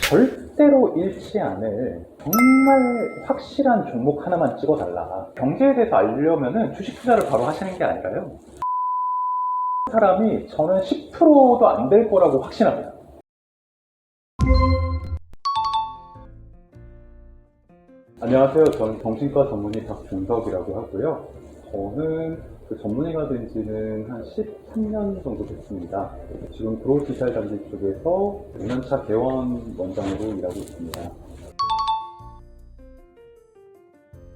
절대로 잃지 않을 정말 확실한 종목 하나만 찍어달라. 경제에 대해서 알려면은 주식 투자를 바로 하시는 게 아니라요. 사람이 저는 10%도 안 될 거라고 확신합니다. 안녕하세요. 저는 정신과 전문의 박준석이라고 하고요. 저는 그 전문의가 된 지는 한 13년 정도 됐습니다. 지금 그로우 디지털 단지 쪽에서 5년차 개원 원장으로 일하고 있습니다.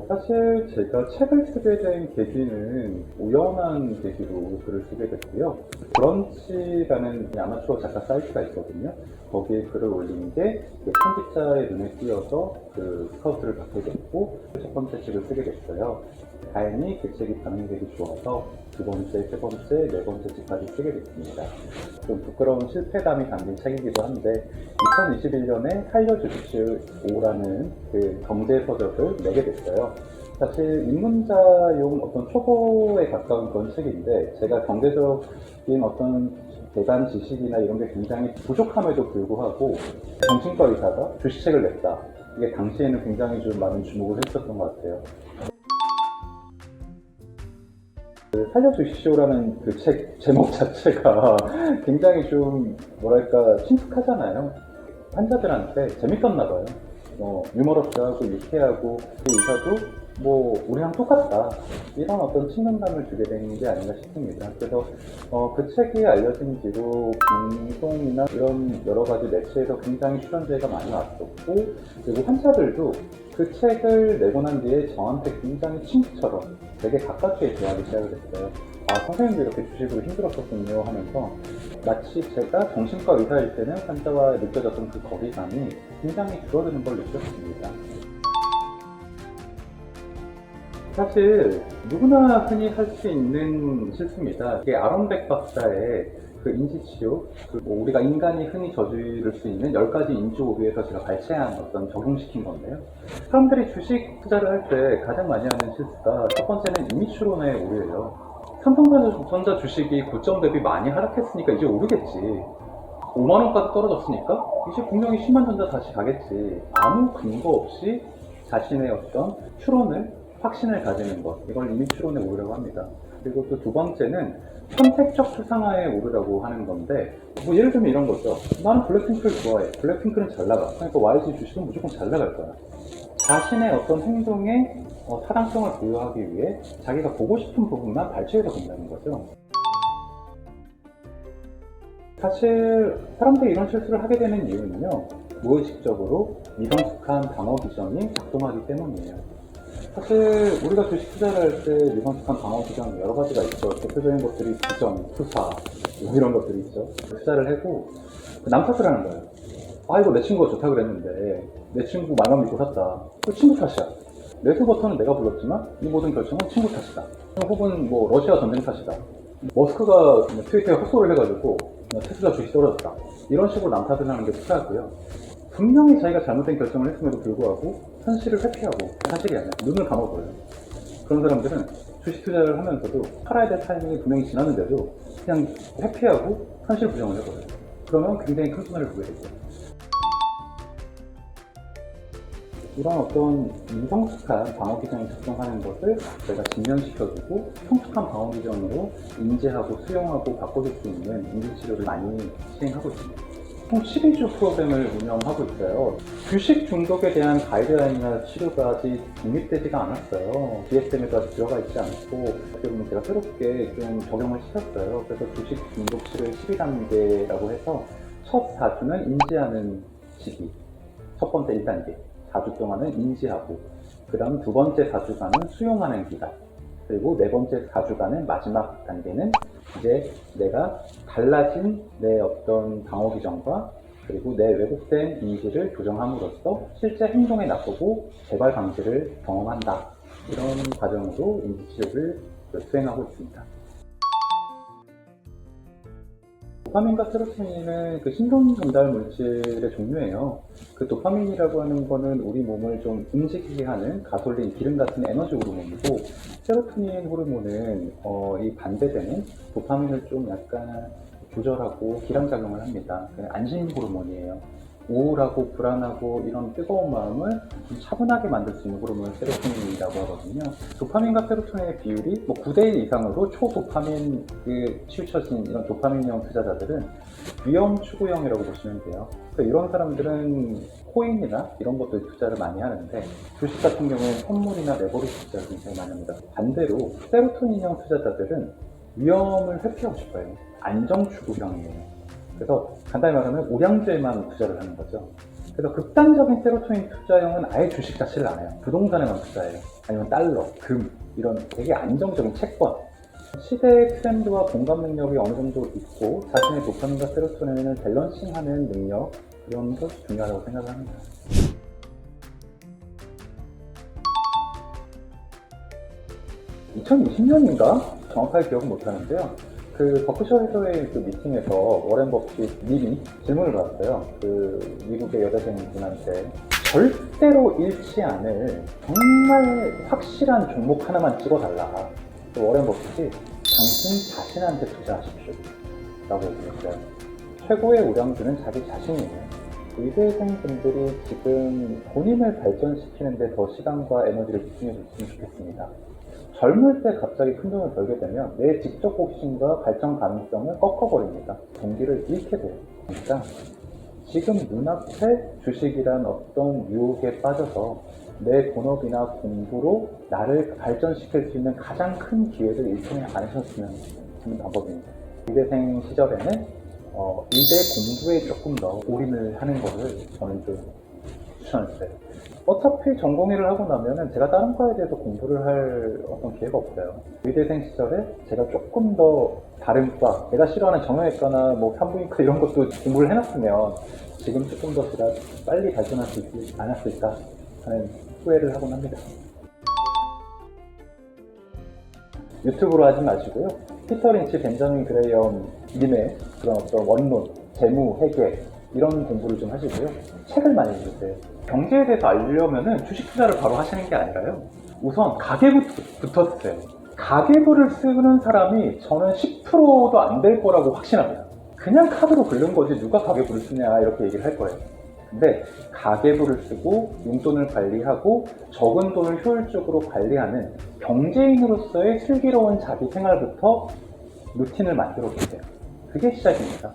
사실 제가 책을 쓰게 된 계기는 우연한 계기로 글을 쓰게 됐고요. 브런치라는 아마추어 작가 사이트가 있거든요. 거기에 글을 올린 게 편집자의 눈에 띄어서 그 스카우트를 받게 됐고 첫 번째 책을 쓰게 됐어요. 다행히 그 책이 반응이 되게 좋아서 두 번째, 세 번째, 네 번째 책까지 쓰게 됐습니다. 좀 부끄러운 실패담이 담긴 책이기도 한데 2021년에 살려주십시오 5라는 그 경제 서적을 내게 됐어요. 사실 입문자용 어떤 초보에 가까운 그런 책인데 제가 경제적인 어떤 대단 지식이나 이런 게 굉장히 부족함에도 불구하고 정신과 의사가 주식책을 냈다. 이게 당시에는 굉장히 좀 많은 주목을 했었던 것 같아요. 살려주십시오라는 그 책 제목 자체가 굉장히 좀 뭐랄까 친숙하잖아요. 환자들한테 재밌었나 봐요. 유머럽도 하고 유쾌하고 그 의사도 뭐 우리랑 똑같다 이런 어떤 친근감을 주게 된 게 아닌가 싶습니다. 그래서 그 책이 알려진 뒤로 방송이나 이런 여러 가지 매체에서 굉장히 출연제가 많이 왔었고 그리고 환자들도 그 책을 내고 난 뒤에 저한테 굉장히 친구처럼 되게 가깝게 대하기 시작을 했어요. 아, 선생님도 이렇게 주식으로 힘들었었군요 하면서 마치 제가 정신과 의사일 때는 환자와 느껴졌던 그 거리감이 굉장히 줄어드는 걸 느꼈습니다. 사실 누구나 흔히 할 수 있는 실수입니다. 이게 아론백 박사의 그 인지치료, 우리가 인간이 흔히 저지를 수 있는 10가지 인지 오류에서 제가 발췌한 어떤 적용시킨 건데요. 사람들이 주식 투자를 할 때 가장 많이 하는 실수가 첫 번째는 이미추론의 오류예요. 삼성전자 주식이 고점 대비 많이 하락했으니까 이제 오르겠지. 5만원까지 떨어졌으니까 이제 분명히 10만 전자 다시 가겠지. 아무 근거 없이 자신의 어떤 추론을 확신을 가지는 것, 이걸 이미추론의 오류라고 합니다. 그리고 또 두 번째는 선택적 추상화의 오류라고 하는 건데, 뭐 예를 들면 이런 거죠. 나는 블랙핑크를 좋아해. 블랙핑크는 잘 나가. 그러니까 YG 주식은 무조건 잘 나갈 거야. 자신의 어떤 행동에 타당성을 부여하기 위해 자기가 보고 싶은 부분만 발췌해서 본다는 거죠. 사실 사람들이 이런 실수를 하게 되는 이유는요, 무의식적으로 미성숙한 방어 기전이 작동하기 때문이에요. 사실 우리가 주식 투자를 할 때 미성숙한 방어 기전 여러 가지가 있죠. 대표적인 것들이 부정, 투사 뭐 이런 것들이 있죠. 투자를 하고 남 탓을 하는 거예요. 아, 이거 내 친구가 좋다 그랬는데 내 친구 말만 믿고 샀다. 그 친구 탓이야. 레드 버튼은 내가 불렀지만 이 모든 결정은 친구 탓이다. 혹은 뭐 러시아 전쟁 탓이다. 머스크가 트위터에 헛소리를 해가지고 테슬라 주식 떨어졌다. 이런 식으로 남 탓을 하는 게 투자고요. 분명히 자기가 잘못된 결정을 했음에도 불구하고 현실을 회피하고 사실이 아니라 눈을 감아버려요. 그런 사람들은 주식 투자를 하면서도 팔아야 될 타이밍이 분명히 지났는데도 그냥 회피하고 현실 부정을 해버려요. 그러면 굉장히 큰 손해를 보게 되죠. 이런 어떤 미성숙한 방어 기전이 작동하는 것을 저희가 직면시켜주고 성숙한 방어 기전으로 인지하고 수용하고 바꿔줄 수 있는 인지치료를 많이 시행하고 있습니다. 총 12주 프로그램을 운영하고 있어요. 주식 중독에 대한 가이드라인이나 치료가 아직 독립되지가 않았어요. DSM에도 아직 들어가 있지 않고 지금 제가 새롭게 좀 적용을 시켰어요. 그래서 주식 중독 치료의 12단계라고 해서 첫 4주는 인지하는 시기, 첫 번째 1단계 4주 동안은 인지하고 그 다음 두 번째 4주간은 수용하는 기간, 그리고 네 번째 4주간은 마지막 단계는 이제 내가 달라진 내 어떤 방어 기전과 그리고 내 왜곡된 인지를 교정함으로써 실제 행동에 나서고 재발 방지를 경험한다. 이런 과정으로 인지치료를 수행하고 있습니다. 도파민과 세로토닌은 그 신경 전달 물질의 종류예요. 그 도파민이라고 하는 거는 우리 몸을 좀 움직이게 하는 가솔린, 기름 같은 에너지 호르몬이고, 세로토닌 호르몬은 이 반대되는 도파민을 좀 약간 조절하고 기량작용을 합니다. 안심 호르몬이에요. 우울하고 불안하고 이런 뜨거운 마음을 좀 차분하게 만들 수 있는 호르몬을 세로토닌이라고 하거든요. 도파민과 세로토닌의 비율이 뭐 9대1 이상으로 초도파민 치우쳐진 이런 도파민형 투자자들은 위험 추구형이라고 보시면 돼요. 그래서 이런 사람들은 코인이나 이런 것도 투자를 많이 하는데, 주식 같은 경우에는 선물이나 레버리지 투자를 굉장히 많이 합니다. 반대로 세로토닌형 투자자들은 위험을 회피하고 싶어요. 안정 추구형이에요. 그래서 간단히 말하면 우량주에만 투자를 하는 거죠. 그래서 극단적인 세로토닌 투자형은 아예 주식 자체를 안 해요. 부동산에만 투자해요. 아니면 달러, 금, 이런 되게 안정적인 채권. 시대의 트렌드와 공감 능력이 어느 정도 있고 자신의 도파민과 세로토닌을 밸런싱하는 능력, 이런 것이 중요하다고 생각합니다. (2020년인가) 정확하게 기억은 못하는데요. 그 버크셔 해서웨이 그 미팅에서 워렌 버핏님이 질문을 받았어요. 그 미국의 여대생 분한테 절대로 잃지 않을 정말 확실한 종목 하나만 찍어달라. 그 워렌 버핏이 당신 자신한테 투자하십시오 라고 얘기했어요. 최고의 우량주는 자기 자신이에요. 의대생분들이 지금 본인을 발전시키는 데 더 시간과 에너지를 집중해 줬으면 좋겠습니다. 젊을 때 갑자기 큰 돈을 벌게 되면 내 지적 호기심과 발전 가능성을 꺾어버립니다. 동기를 잃게 돼요. 그러니까 지금 눈앞에 주식이란 어떤 유혹에 빠져서 내 본업이나 공부로 나를 발전시킬 수 있는 가장 큰 기회를 잃지 않으셨으면 하는 방법입니다. 의대생 시절에는 의대 공부에 조금 더 올인을 하는 것을 저는 좀 추천했어요. 어차피 전공의를 하고 나면은 제가 다른 과에 대해서 공부를 할 어떤 기회가 없어요. 의대생 시절에 제가 조금 더 다른 과, 내가 싫어하는 정형외과나 뭐 산부인과 이런 것도 공부를 해놨으면 지금 조금 더 제가 빨리 발전할 수 있지 않았을까 하는 후회를 하곤 합니다. 유튜브로 하지 마시고요. 피터 린치, 벤저민 그레이엄 님의 그런 어떤 원론, 재무, 회계 이런 공부를 좀 하시고요. 책을 많이 읽으세요. 경제에 대해서 알려면은 주식 투자를 바로 하시는 게 아니라요. 우선 가계부터 쓰세요. 가계부를 쓰는 사람이 저는 10%도 안 될 거라고 확신합니다. 그냥 카드로 긁는 거지 누가 가계부를 쓰냐 이렇게 얘기를 할 거예요. 근데 가계부를 쓰고 용돈을 관리하고 적은 돈을 효율적으로 관리하는 경제인으로서의 슬기로운 자기 생활부터 루틴을 만들어 보세요. 그게 시작입니다.